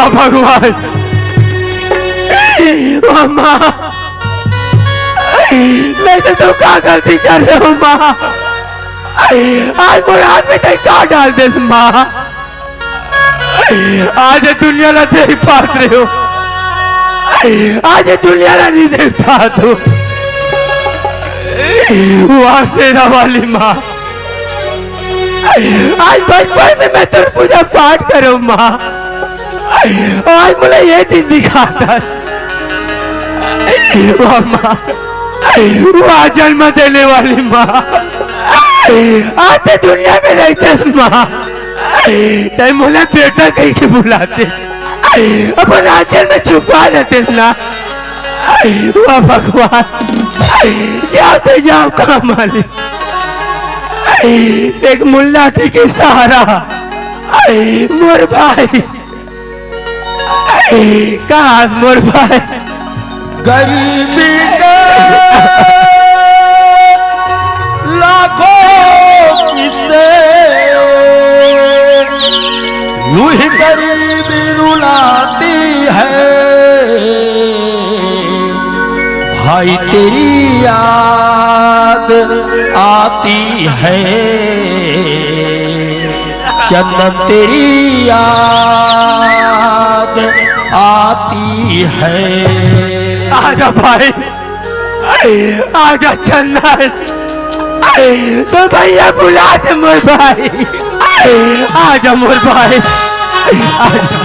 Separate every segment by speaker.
Speaker 1: वाह भगवान, माँ मैं तो तू क्या गलती कर रहे हो माँ? आज मेरे हाथ में कहीं क्या डाल दे माँ? आज दुनिया ना देख पात रहे हो, आज दुनिया ना नहीं देख पात हो। वाह सेना वाली माँ, आज बचपन से मैं तेरे पूजा पाठ करूं माँ, आज मुझे ये दिन दिखाता। वाह माँ, वाह जन्म देने वाली माँ, आज तो दुनिया में रहते माँ, तय मुझे बेटा कहीं के बुलाते, अपन आंचल में छुपा देते ना। वाह भगवान, जाओ तो जाओ काम वाली, एक मुल्ला थी के सहारा मोर भाई, कहाँ मोर भाई?
Speaker 2: गरीबी के लाखों किस्से, यूं ही गरीबी रुलाती है। भाई तेरी याद आती है, चंदन तेरी याद आती है।
Speaker 1: आजा भाई, आजा चंदन, तो भैया बुला दे मोर भाई, आजा मोर भाई, आजा।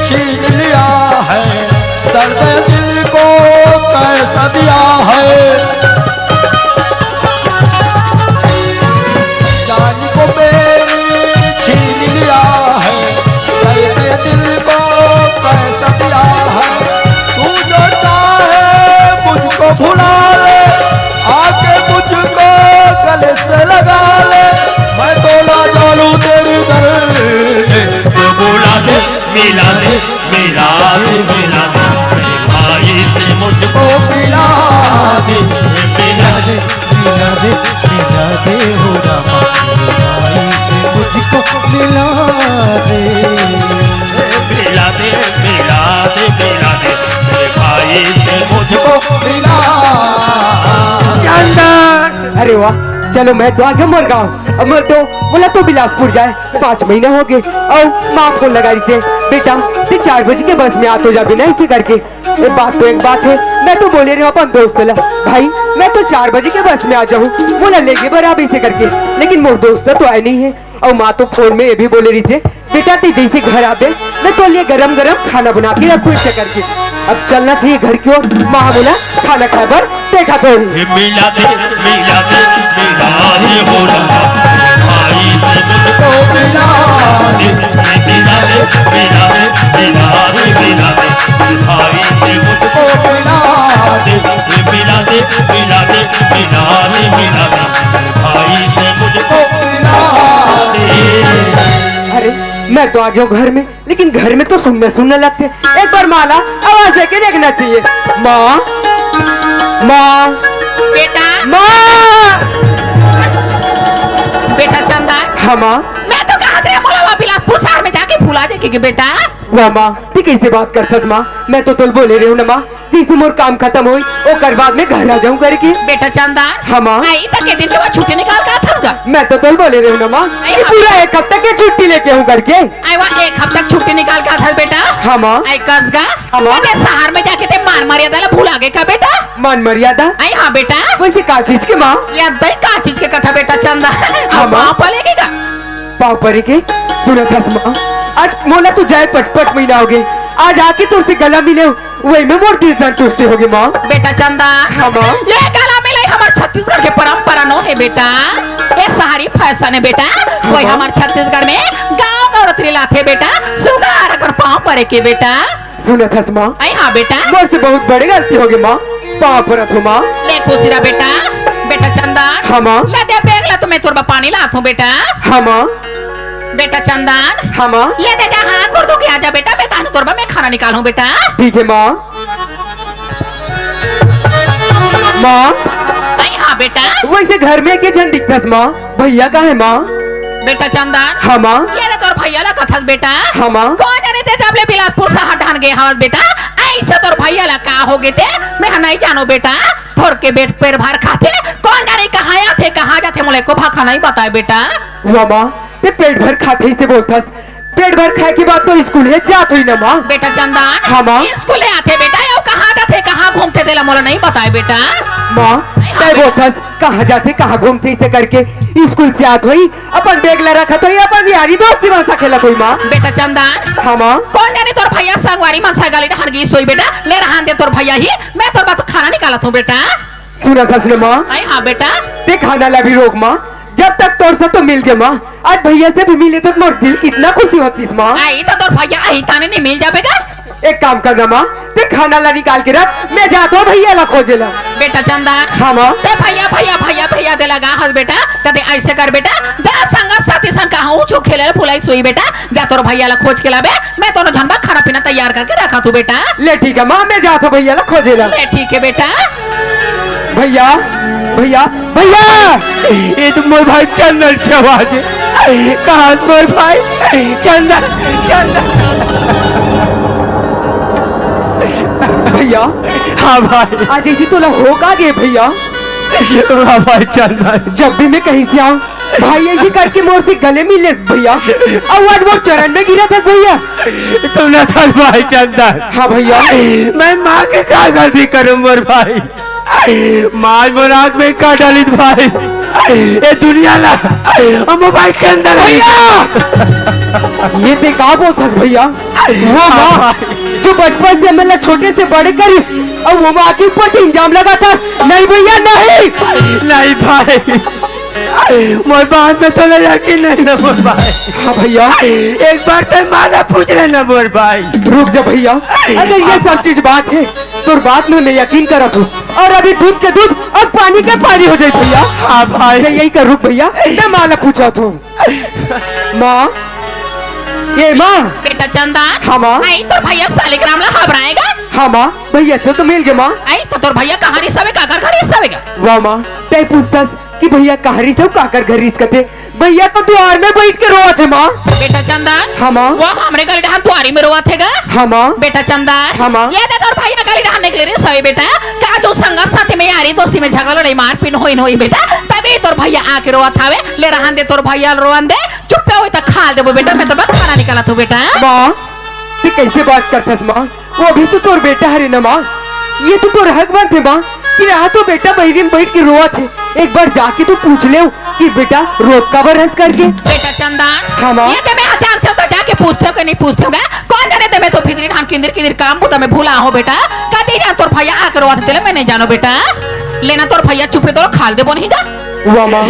Speaker 2: छीन लिया है, दर्द दिल को कैसा दिया है। जान को मेरी छीन लिया है, दर्द दिल को कैसा दिया है। तू जो चाहे मुझको भुला ले, आके मुझको गले से लगा ले, मैं तो ना जानूं तेरी दर्द। तो बुला दे, मिला दे, मिला दे, मिला दे, मेरे भाई से मुझको मिला दे, मिला दे, मिला दे, मिला दे हो रामा, मेरे भाई से मुझको मिला दे, मिला दे, मिला दे, मिला दे, मेरे भाई से मुझको मिला दे।
Speaker 3: अरे वाह, चलो मैं तो आगे मर गाँव, अब मैं तो बोला तो बिलासपुर जाए, 5 महीने हो गए। और माँ फोन लगा रही से, बेटा तू 4 बजे के बस में आ तो जा बिना इसे करके। एक बात है, मैं तो बोले रही हूँ अपन दोस्त ला भाई, मैं तो 4 बजे के बस में आ जाऊँ, बोला लेगे बराबर इसे करके, लेकिन मोर दोस्त तो आए नहीं है। और माँ तो फोन में ये भी बोले रही से, बेटा ते जैसे घर आते मैं तो लिए गरम गरम खाना बना के रखू इसे करके। अब चलना चाहिए घर की ओर। माँ बोला खाना खाए पर देखा तो
Speaker 2: मिला दे, मिला दे, मिला दे हो रहा, भाई से मुझको मिला दे, मिला दे, मिला दे, मिला दे, मिला दे, भाई से मुझको मिला दे, मिला दे, मिला दे, मिला दे, मिला दे, भाई से मुझको मिला दे।
Speaker 3: अरे मैं तो आ गया हूँ घर में, लेकिन घर में तो सुनने लगते। एक बार माला आवाज देके देखना चाहिए। माँ, माँ,
Speaker 4: बेटा,
Speaker 3: माँ,
Speaker 4: बेटा चंदा।
Speaker 3: हाँ माँ।
Speaker 4: मैं तो कहा तेरे मोला बिलासपुर शहर में जाके भुला देगी बेटा।
Speaker 3: वाह माँ, तू कैसे बात करथस माँ? मैं तो तुल बोले रही हूँ ना माँ, जैसे मोर काम खत्म हुई और बाद में घर आ जाऊँ करके।
Speaker 4: बेटा चंदा,
Speaker 3: हाँ माँ।
Speaker 4: आई तक के दिन के बाद छुट्टी निकाल का था।
Speaker 3: मैं तो तुल बोले रही हूँ ना माँ, पूरा 1 हफ्ते की छुट्टी लेके हूँ करके।
Speaker 4: आई वह 1 हफ्ता छुट्टी निकाल का था बेटा।
Speaker 3: हाँ माँ।
Speaker 4: आई कसगा,
Speaker 3: हाँ माँ।
Speaker 4: शहर में जाके ते मान मर्यादा ला भुला गए का बेटा?
Speaker 3: मान मर्यादा?
Speaker 4: आई हाँ बेटा।
Speaker 3: वैसे का चीज के माँ?
Speaker 4: याद दई का चीज के कथा बेटा चंदा?
Speaker 3: हाँ माँ।
Speaker 4: पलेगी का?
Speaker 3: पाँव परे के सुना था माँ, आज मोला तू जाए 5 महीना हो गए, आज आके तुझसे गला मिले वही में मोर दिल संतुष्टि होगी माँ।
Speaker 4: बेटा चंदा,
Speaker 3: हाँ माँ।
Speaker 4: ये गला मिले हमारे छत्तीसगढ़ के परंपरा नो है बेटा, ये शहरी फैशन है बेटा। वही हमारे छत्तीसगढ़ में गाँव औरत रिलाते बेटा, सुगार कर पाँव परे के बेटा।
Speaker 3: सुना था माँ।
Speaker 4: आई हाँ बेटा।
Speaker 3: मोर से बहुत बड़ी गलती होगी माँ, पाँव परत हो माँ।
Speaker 4: ले खुशीरा बेटा, बेटा चंदा।
Speaker 3: हाँ माँ।
Speaker 4: ले दे बैग ला तो मैं तोर पानी लात हूँ बेटा।
Speaker 3: हाँ माँ।
Speaker 4: बेटा चंदन
Speaker 3: हाँ माँ
Speaker 4: ये दे जा हाथ गोड़ धो के आजा बेटा मैं तानु तोरबा मैं खाना निकालूं बेटा
Speaker 3: ठीक है माँ। माँ
Speaker 4: आई हाँ बेटा
Speaker 3: वैसे घर में के जन दिखतस माँ, भैया कहाँ है माँ?
Speaker 4: बेटा चंदन
Speaker 3: हाँ माँ
Speaker 4: ये रे तोर भैया ला कथस बेटा
Speaker 3: हाँ माँ
Speaker 4: कौन जाने ते जब ले बिलासपुर से हटान गए हवस बेटा ऐसा तोर भैया ला का हो गए थे मैं नहीं जानो बेटा थोर के बेट पैर भर खाते कौन जाने कहाँ आते कहाँ जाते मुझे को भाखा नहीं बताए बेटा
Speaker 3: वाह माँ ते पेट भर खाते ही से बोलतस, पेट भर खाए के बाद तो स्कूल है जात हुई ना माँ।
Speaker 4: बेटा चंदन
Speaker 3: हाँ माँ
Speaker 4: स्कूल आते बेटा यो कहाँ जाते कहाँ घूमते थे मुझे नहीं बताए बेटा
Speaker 3: माँ तय बोलतस कहाँ जाते कहाँ घूमते इसे करके स्कूल से आत हुई अपन बैग ला रखा तो अपन यारी दोस्ती बसा खेलत हुई माँ।
Speaker 4: बेटा चंदन
Speaker 3: हाँ माँ
Speaker 4: कौन जाने तोर भैया संगवारी मन सागाली ढहन गई सोई बेटा ले रहा दे तोर भैया ही मैं तोर बात खाना निकालत हूँ बेटा
Speaker 3: सुना था सुने माँ
Speaker 4: आई हाँ बेटा
Speaker 3: ते खाना ला भी रोक माँ, जब तक तोर से तो मिल गए माँ, आज भैया से भी मिले तो मोर दिल कितना खुशी होती इस माँ।
Speaker 4: आई तो तोर भैया आई ताने नहीं मिल जाएगा
Speaker 3: एक काम करना माँ ते खाना ला निकाल के रख, मैं जाता हूँ भैया ला खोजे ला।
Speaker 4: बेटा चंदन
Speaker 3: हाँ माँ
Speaker 4: ते भैया भैया भैया भैया दे लगा हस बेटा तते ऐसे कर बेटा जा संगा साथी सन कहा ऊँचो खेले फुलाई सोई बेटा जा तोर भैया ला खोज के लाबे मैं तोर झनबा खाना पीना तैयार करके रखा तू बेटा
Speaker 3: ले ठीक है माँ मैं जाता हूँ भैया ला खोजे ला।
Speaker 4: ले ठीक है बेटा
Speaker 3: भैया भैया भैया
Speaker 1: ये तो मोर भाई चंदन की आवाज है। कहाँ मोर भाई चंदन चंदन।
Speaker 3: भैया
Speaker 1: हाँ भाई
Speaker 3: आज ऐसी तो हो का गए भैया,
Speaker 1: हाँ भाई चंदन
Speaker 3: जब भी मैं कहीं से आऊँ भाई ऐसी करके मोर से गले मिले भैया, और आज मोर चरण में गिरा था भैया।
Speaker 1: तुम न था भाई चंदन।
Speaker 3: हाँ भैया
Speaker 1: मैं माँ के क्या गलती करूँ मोर भाई, माँ मोराग में का डालित भाई ये दुनिया ला मोबाइल चंदन
Speaker 3: भैया ये ते का बोलथस भैया, वो माँ जो बचपन से मतलब छोटे से बड़े करिस और वो माँ के ऊपर इंजाम लगा था। नहीं भैया नहीं
Speaker 1: नहीं भाई मोर बात में तो यकीन नहीं ना मोर भाई।
Speaker 3: हाँ भैया
Speaker 1: एक बार तो माना पूछ लेना मोर भाई।
Speaker 3: रुक जा भैया, अगर ये सब चीज बात है तो बात में मैं यकीन करा तू, और अभी दूध के दूध और पानी के पानी हो जाए भैया।
Speaker 1: हाँ भाई
Speaker 3: मैं यही कर रुक भैया, मैं माला पूछा तू माँ ये माँ।
Speaker 4: बेटा चंदन
Speaker 3: हाँ माँ।
Speaker 4: आई तोर भैया सालिग्राम ला घबराएगा
Speaker 3: हाँ माँ भैया से तो मिल गए माँ।
Speaker 4: आई तो तोर भैया कहानी सबे काकर घर सवेगा
Speaker 3: वाह माँ तय पूछतास कि भैया कहारी से काकर घर रिस कते, भैया तो द्वार में बैठ के रोआ थे माँ।
Speaker 4: बेटा चंदन
Speaker 3: हाँ माँ
Speaker 4: वो हमरे गली डहान तुआरी में रोआ थेगा
Speaker 3: हाँ माँ
Speaker 4: बेटा चंदन
Speaker 3: हाँ माँ।
Speaker 4: ये दे तोर भैया गली डहान निकले रे सवे बेटा का जो संगत साथी में यारी दोस्ती में झगड़ा लड़ाई मार पीन होई बेटा तभी तोर भैया आके रोआ थावे ले रहन दे तोर भैया रोवन दे चुप होई त खा देबो बेटा मैं तो बस खाना निकाला तू बेटा
Speaker 3: माँ तू कैसे बात करतस माँ, वो भी तो तोर बेटा हरे ना माँ, ये तो तोर हक थे माँ कि रहा तो बेटा बहरी में बैठ के रोआ थे, एक बार जाके तू पूछ ले कि बेटा रोक का बरस करके।
Speaker 4: बेटा चंदन
Speaker 3: हाँ माँ।
Speaker 4: ये ते मैं जानते हो तो जाके पूछते हो कि नहीं पूछते होगा कौन जाने ते मैं तो फिदरी ढान किंदर किंदर काम बुता में भूला हो बेटा कदी जान तोर भैया आके रोआ थे मैं नहीं जानो बेटा लेना तोर भैया चुपे तो खाल दे बोनीगा
Speaker 3: वाह माँ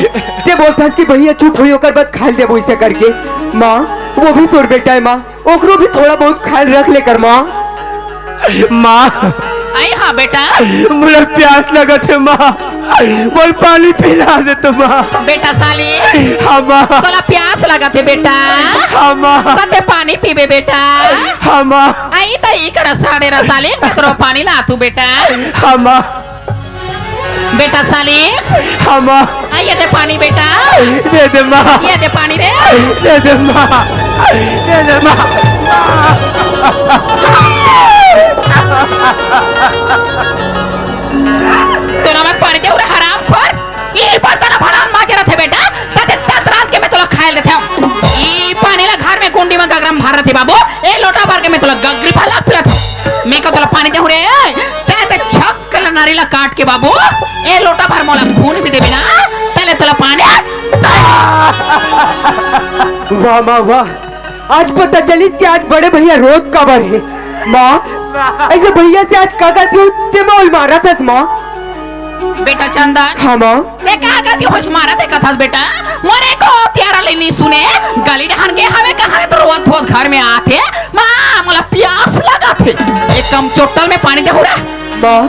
Speaker 3: ते बोलतास कि भैया चुप हुई होकर बात खाल दे इसे करके। माँ वो भी तोर बेटा है माँ, ओकरो भी थोड़ा बहुत ख्याल रख लेकर माँ।
Speaker 1: माँ
Speaker 4: आई हाँ बेटा
Speaker 1: मुझे प्यास लगा थे माँ, बोल पानी पिला दे तो माँ।
Speaker 4: बेटा साली
Speaker 1: हाँ माँ
Speaker 4: तोला प्यास लगा थे बेटा
Speaker 1: हाँ माँ
Speaker 4: कते पानी पीबे बेटा
Speaker 1: हाँ माँ
Speaker 4: आई तो ई कर साड़े रसाली मैं तोरो पानी ला तू बेटा
Speaker 1: हाँ माँ
Speaker 4: बेटा साली
Speaker 1: हाँ माँ
Speaker 4: आई ये दे पानी बेटा
Speaker 1: दे दे माँ
Speaker 4: ये दे पानी रे
Speaker 1: दे दे माँ दे दे माँ।
Speaker 4: तोला मैं पानी दे उरे हराम खोर ये बर्तन भलान माजे रथे बेटा तते तत रात के मैं तोला खाए लेते हूं ई पानी ला घर में कुंडी में गगरम भर रथे बाबू ए लोटा भर के मैं तोला गगरी भला पिला मैं को तोला पानी दे उरे चाहे ते छक्कल नारीला काट के बाबू ए लोटा भर मोला खून भी दे बिना तले तोला पानी
Speaker 3: वाह माँ वाह, आज पता चलिस कि आज बड़े भैया रोज कबर है माँ। ऐसे भैया से आज का गलती हुई मैं मारा था माँ।
Speaker 4: बेटा चंदन
Speaker 3: हाँ माँ
Speaker 4: ते का गलती होइस मारा ते कथास बेटा मोरे को त्यारा लेनी सुने गली डहन के हवे कहां तो रोत होत घर में आते मां मोला प्यास लगा थे एकदम चोटल में पानी दे हो रहा
Speaker 3: माँ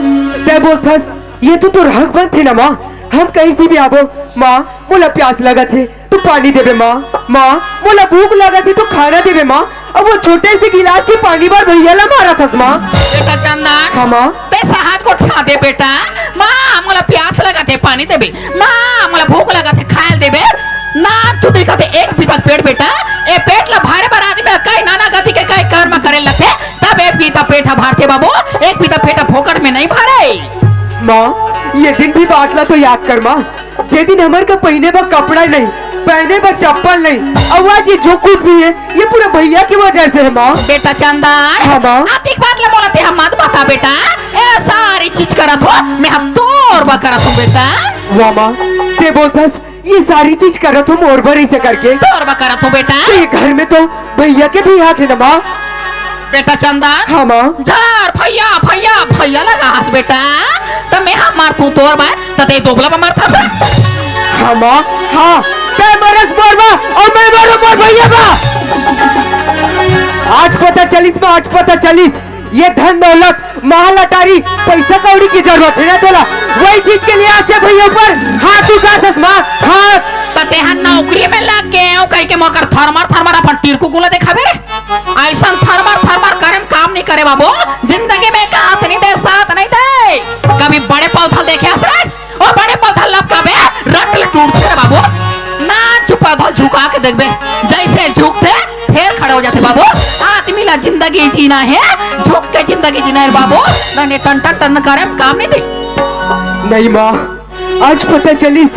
Speaker 3: तय बोलथस ये तो हक बन थे ना माँ, हम कहीं से भी आबो माँ बोला प्यास लगा थे तू पानी देवे माँ। माँ मोला भूख लगा थी तो खाना देवे माँ। अब वो छोटे से गिलास के पानी बार भैया ला मारा था माँ।
Speaker 4: बेटा चंदन
Speaker 3: हाँ माँ।
Speaker 4: तेसा हाथ को उठा दे बेटा। माँ मोला प्यास लगा थे पानी देबे। माँ मोला भूख लगा थे खायल देबे। ना तू देखा थे एक बीता पेट बेटा। ए पेट ला भारे भर आदमी कई नाना गति के कई कर्म करे लगे तब एक बीता पेटा भारते बाबू। एक बीता पेटा फोकट में नहीं भरे।
Speaker 3: माँ ये दिन भी बात ला तो याद कर माँ। जे दिन हमारे का पहने बा कपड़ा नहीं, पहने बा चप्पल नहीं, और आज ये जो कुछ भी है ये पूरा भैया की वजह से है माँ।
Speaker 4: बेटा चंदन
Speaker 3: हाँ माँ।
Speaker 4: अधिक बात ला बोला थे हम मत बता बेटा। ए सारी चीज करत हो मैं हम तोर बा करत हूँ बेटा।
Speaker 3: वाह माँ ते बोलथस ये सारी चीज करत हूँ मोर भरी से करके।
Speaker 4: तोर बा करत हूँ बेटा।
Speaker 3: तो ये घर में तो भैया के भी हक है ना माँ।
Speaker 4: बेटा चंदन
Speaker 3: हाँ माँ।
Speaker 4: धर भैया भैया भैया लगा हाथ बेटा। तो मैं हम मारतू तोर बात तते दोगला बा मारता बा।
Speaker 3: हाँ माँ हाँ ते मरस मोर बा और मैं मारू मोर भैया बा। आज पता चलिस माँ, आज पता चलिस ये धन दौलत महल अटारी पैसा कौड़ी की जरूरत है ना तोला। वही चीज के लिए आज से भैया ऊपर हाथ उठासस माँ हाथ।
Speaker 4: तते हम नौकरी में लग गए हो कहीं के मकर थर्मर थर्मर अपन टीरकू गुला दिखाबे रे। ऐसा थर्मर थर्मर करे काम नहीं करे बाबू। जिंदगी में हाथ नहीं दे साथ नहीं दे। कभी बड़े पौधा देखे हसरे और बड़े पौधा लब कबे रटल टूटते रे बाबू। ना पौधा झुका के देखबे जैसे झुकते फिर खड़े हो जाते बाबू। आदमी ला जिंदगी जीना है झुक के जिंदगी जीना है बाबू। ना टन टन टन करे काम नहीं दे।
Speaker 3: नहीं माँ आज पता चलिस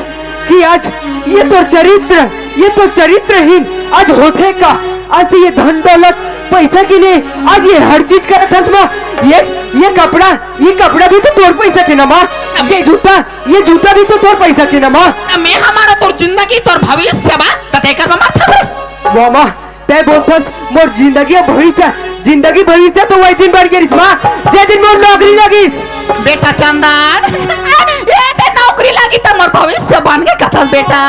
Speaker 3: कि आज ये तो चरित्रहीन आज होते का। आज तो ये धन दौलत पैसा के लिए आज ये हर चीज करत हस माँ। ये कपड़ा भी तो तोर पैसा के ना माँ। ये जूता भी तो तोर पैसा के ना माँ।
Speaker 4: मैं हमारा तोर जिंदगी तोर भविष्य बा तते कर मां था।
Speaker 3: वाह माँ तय बोलथस मोर जिंदगी भविष्य तो वही दिन बढ़ गई माँ जे दिन मोर नौकरी लगिस।
Speaker 4: बेटा चंदन ये ते नौकरी लगी तो मोर भविष्य बन के कथस बेटा।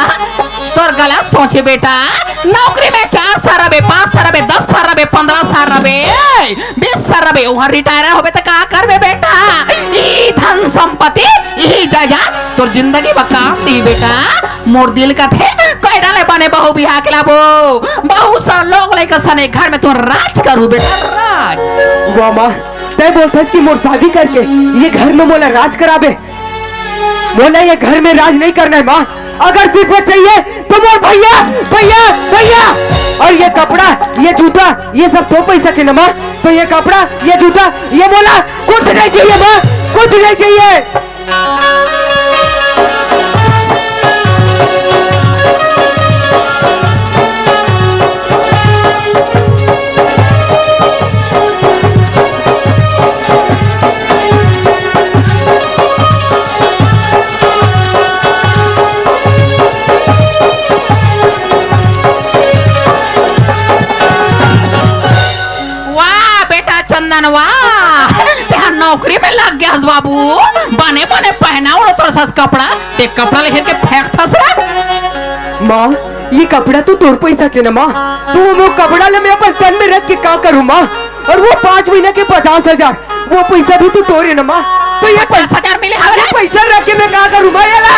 Speaker 4: तोर गलत सोचे बेटा। नौकरी में 4 साल रबे 5 साल रबे 10 साल रबे 15 साल रबे 20 साल रबे वहां रिटायर होबे तो का करबे बेटा। ई धन संपत्ति ई जायदाद तोर जिंदगी बा काम दी बेटा। मोर दिल का थे कोई डाले बने बहू बिहार के लाबो बहुत सा लोग लेकर सने घर में तू राज करू बेटा राज।
Speaker 3: वाह माँ तय बोलथस कि मोर शादी करके ये घर में मोला राज कराबे। मोला ये घर में राज नहीं करना है माँ। अगर सिर्फ चाहिए तो मोर भैया भैया भैया और ये कपड़ा ये जूता ये सब तो पैसा के ना माँ। तो ये कपड़ा ये जूता ये मोला कुछ नहीं चाहिए माँ, कुछ नहीं चाहिए।
Speaker 4: वाह नौकरी में लग गया बाबू। बने बने पहना उड़ो तोर सस कपड़ा ते कपड़ा लेकर के फेंक थस रे।
Speaker 3: माँ ये कपड़ा तो तोर पैसा के ना माँ। तो वो कपड़ा ले मैं अपन तन में रख के का करूँ माँ। और वो 5 महीने के 50,000 वो पैसा भी तो तोरे ना माँ। तो ये
Speaker 4: 50,000 मिले हमारे
Speaker 3: पैसा रख के मैं का करूँ माँ। ये ला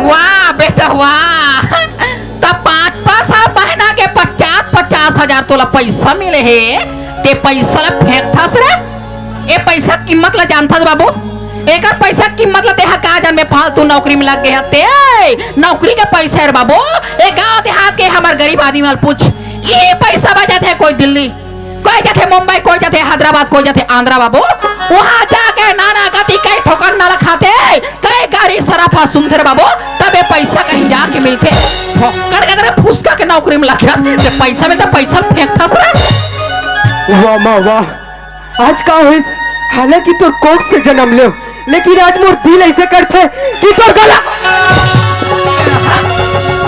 Speaker 4: वाह बेटा वाह। तब 5 महीना के 50,000 तोला पैसा मिले है। ते पैसा ला फेंक थस रे। ए पैसा कीमत ला जानथस बाबू। एकर पैसा कीमत ला तेहा का जान में फालतू नौकरी में लग गया ते नौकरी के पैसा रे बाबू। ए गांव देहात के हमार गरीब आदमी वाल पूछ ये पैसा बजाते है कोई दिल्ली कोई जाते मुंबई कोई जाते हैदराबाद कोई जाते आंध्रा बाबू। वहाँ जाके नाना गति कई ठोकर नाला खाते कई गाड़ी सराफा सुनते रे बाबू। तब ये पैसा कहीं जाके मिलते ठोकर के तरह फुसका के नौकरी में लग गया पैसा में तो पैसा फेंकता रे।
Speaker 3: वाह माँ वाह आज का हुई। हालांकि तोर कोख से जन्म ले लेकिन आज मोर दिल ऐसे करते कि तोर गला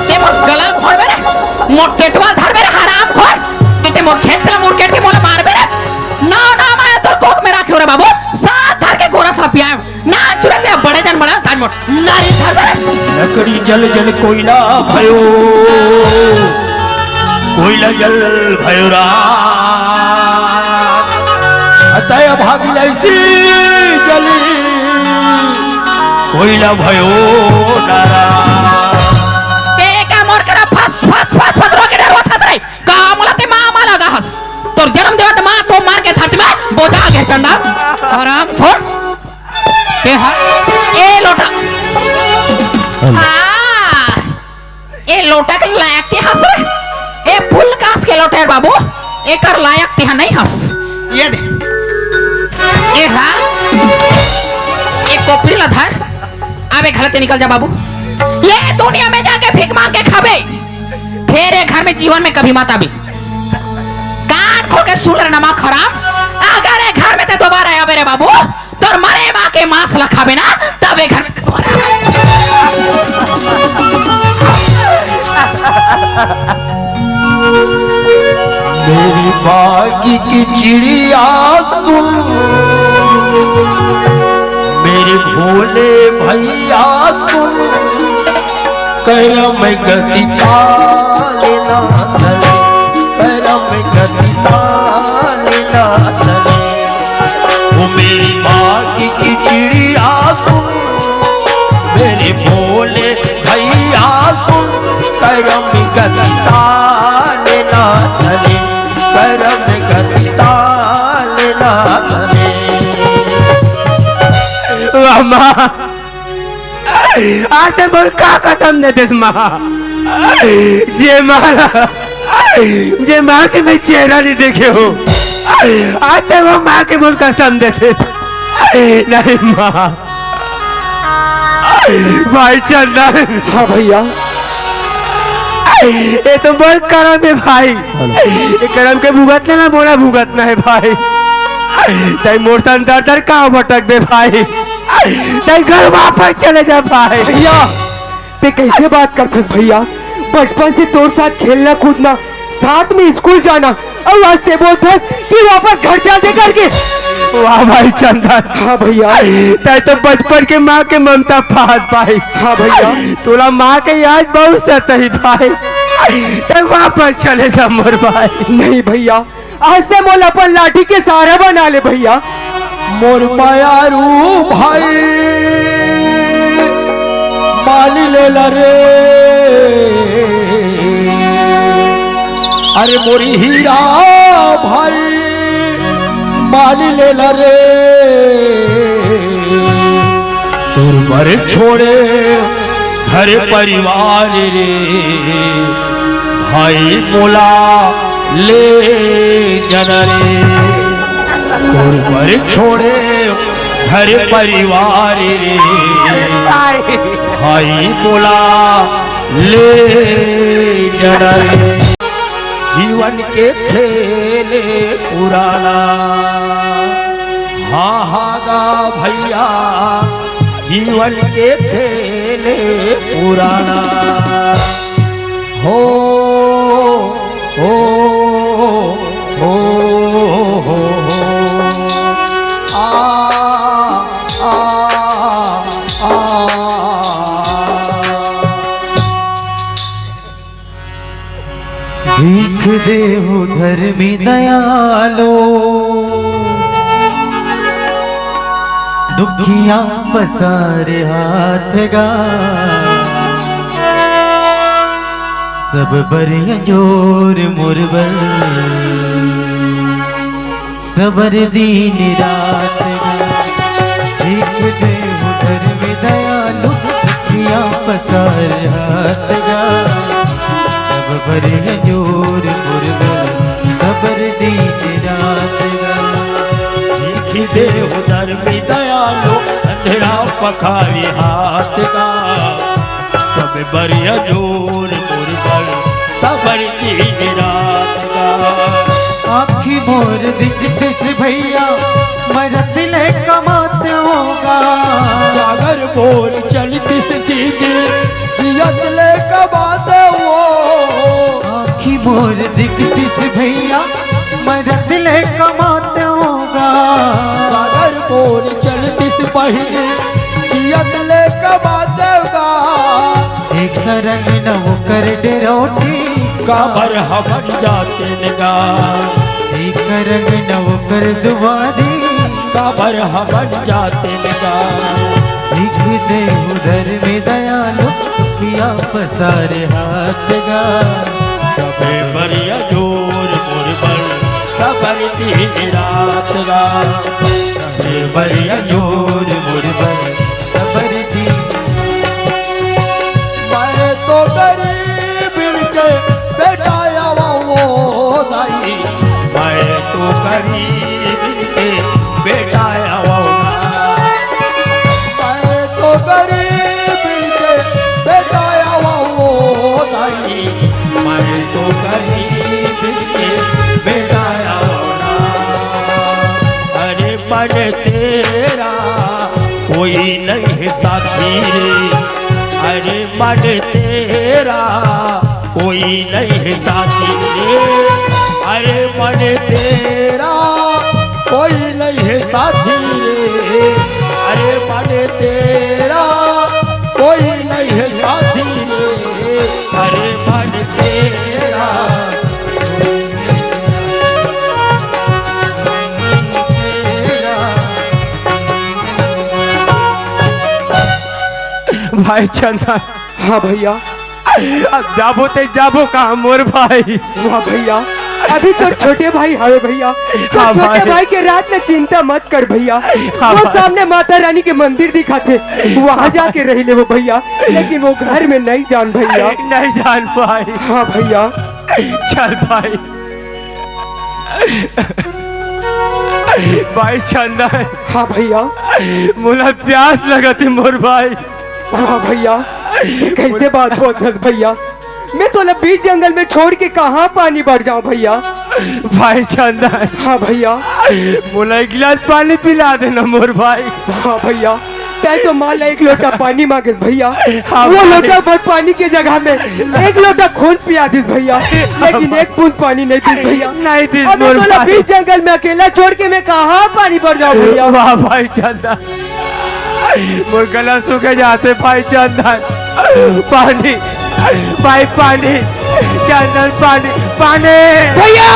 Speaker 4: ते मोर गला खोल मेरे मोर केटवा धर मेरे हराम खोल ते मोर खेत चला मोर केट के मोला मार मेरे। ना मैं तोर कोख में रखे रे बाबू साथ धर के गोरा सा पिया ना तुरंत बड़े जन बड़ा ताज मोट नारी धर मेरे।
Speaker 2: लकड़ी जल जल कोयला भयो कोयला जल भयो रात अतय भागिल ऐसी जली कोइला भयो नारा
Speaker 4: ते का मोर करा फस फस फस फस रोके डर होत रे का मला ते मामा लगा हस तोर जन्म देवत मां तो मार के धरती में बोझा के चंदा आराम छोड़ के हा ए लोटा हाँ ए लोटा के लायक ते हस रे ए फुल कास के लोटा है बाबू एकर लायक ते नहीं हस ये दे ए हा एक कोपरी ला धर अबे घर से निकल जा बाबू ये दुनिया में जाके भीख मांग के खाबे फिर ये घर में जीवन में कभी मत आबी कान खोल के सुन लेना माँ खराब अगर ये घर में ते दोबारा आया मेरे बाबू तो मरे माँ के मांस ला खाबे ना तब ये घर में दोबारा
Speaker 2: मेरी बागी की चिड़िया सुन मेरे भोले भैया सुन करम गति लेना चले करम गति लेना चले वो मेरी बागी की चिड़िया सुन मेरे भोले भैया सुन करम गति लेना चले करम गति लेना चले
Speaker 1: माँ आज ते बोल का कसम दे दे माँ जे माँ के मैं चेहरा नहीं देखे हो आज ते वो माँ के बोल कसम देते नहीं माँ भाई चंदन।
Speaker 3: हाँ भैया
Speaker 1: ये तो बहुत करम है भाई ये करम के भुगतना ना बोला भुगतना है भाई तय मोरतन दर दर का भटक बे भाई तय घर वापस चले जा भाई।
Speaker 3: भैया ते कैसे बात करथस भैया बचपन से तोर साथ खेलना कूदना साथ में स्कूल जाना और वास्ते बोलथस कि वापस घर चलते करके।
Speaker 1: वाह भाई चंदन।
Speaker 3: हाँ भैया
Speaker 1: तय तो बचपन के माँ के ममता पात भाई।
Speaker 3: हाँ भैया
Speaker 1: तोला माँ के याद बहुत सतही भाई तय वापस चले जा मोर भाई।
Speaker 3: नहीं भैया आज से मोल अपन लाठी के सहारा बना ले भैया।
Speaker 2: मोर मायारू भाई मान ले रे अरे मोरी हीरा भाई मान ले रे तुर पर छोड़े घर परिवार रे भाई मोला ले जन रे तुर पर छोड़े घर परिवार रे भाई मोला ले जन रे जीवन के खेले पुराना हाँ हाँ गा भैया जीवन के खेले पुराना हो हो हो हो आ आ आ
Speaker 5: भीख देहु धर्मी दयालो दुखिया पसारे हाथ गा सब बरिया जोर मुरबर सबर दीन रात गा भीख देहु धर्मी दयालो दुखिया पसारे हाथ गा बरिया जोर मुरबर सबर दीन रात गा
Speaker 2: लिखी देव धर्मी दयालो अंधेरा पखारी हाथ का सब बरिया जोर मुरबर सबर दीन रात का
Speaker 5: आखी मोर दिखस भैया मरत ले कमाते होगा
Speaker 2: जागर बोल चलती दीदी जियत ले कमाते हो
Speaker 5: आखी मोर दिखस भैया मरत ले कमाते होगा
Speaker 2: जागर बोल चलती पहले जियत ले कमाते होगा
Speaker 5: एक रंग नव कर डरोटी
Speaker 2: काबर हमन जाते निगा
Speaker 5: एक रंग नव कर दुआरी
Speaker 2: काबर हमन जाते निगा
Speaker 5: भीख दे पसारे हाथ गा
Speaker 2: सबे बरिया जोर मुरबल सबर दिन रात गा
Speaker 5: सबे बरिया जोर मुरबर सबर दी
Speaker 2: मैं तो गरीब के बेटा वो दाई मैं तो गरीब के बेटा वो मैं तो गरीब के बेटा वो दाई मैं तो गरीब के बेटा अरे पर तेरा कोई नहीं साथी रे अरे मन तेरा कोई नहीं साथी रे अरे मन तेरा कोई नहीं साथी रे अरे मन तेरा कोई नहीं साथी रे अरे मन तेरा
Speaker 1: भाई चंदन,
Speaker 3: हाँ भैया।
Speaker 1: अब जाबो ते जाबो कहाँ मोर भाई?
Speaker 3: वाह भैया, अभी तो छोटे भाई हवे भैया। तो
Speaker 1: हाँ
Speaker 3: छोटे
Speaker 1: भाई।
Speaker 3: भाई के रात में चिंता मत कर भैया।
Speaker 1: हाँ
Speaker 3: वो
Speaker 1: भाई।
Speaker 3: सामने माता रानी के मंदिर दिखाते, वहाँ जाके रह ले वो भैया। लेकिन वो घर में नहीं जान भैया।
Speaker 1: नहीं जान भाई।
Speaker 3: हाँ भैया।
Speaker 1: चल भाई। भाई चंदन,
Speaker 3: हाँ भैया।
Speaker 1: मुला प्यास लगती मोर भाई।
Speaker 3: हाँ भैया, ये कैसे बात बोलतस भैया? मैं तो बीच जंगल में छोड़ के कहाँ पानी भर जाऊँ भैया?
Speaker 1: भाई चंदन,
Speaker 3: हाँ भैया।
Speaker 1: मुला एक गिलास पानी पिला देना मोर भाई।
Speaker 3: हाँ भैया, तय तो मान ला एक लोटा पानी मांगिस भैया।
Speaker 1: हाँ
Speaker 3: वो
Speaker 1: भाई।
Speaker 3: लोटा भर पानी के जगह में एक लोटा खून पिया दिस भैया। लेकिन एक बूंद पानी नहीं दिस भैया।
Speaker 1: नहीं दिस
Speaker 3: अब
Speaker 1: मोर
Speaker 3: मैं तो
Speaker 1: भाई।
Speaker 3: बीच जंगल में अकेला छोड़ के मैं कहाँ पानी भर जाऊँ भैया?
Speaker 1: वाह भाई चंदन, मोर गला सूखे जाते भाई चंदन। पानी भाई, पानी चंदन, पानी पानी
Speaker 3: भैया।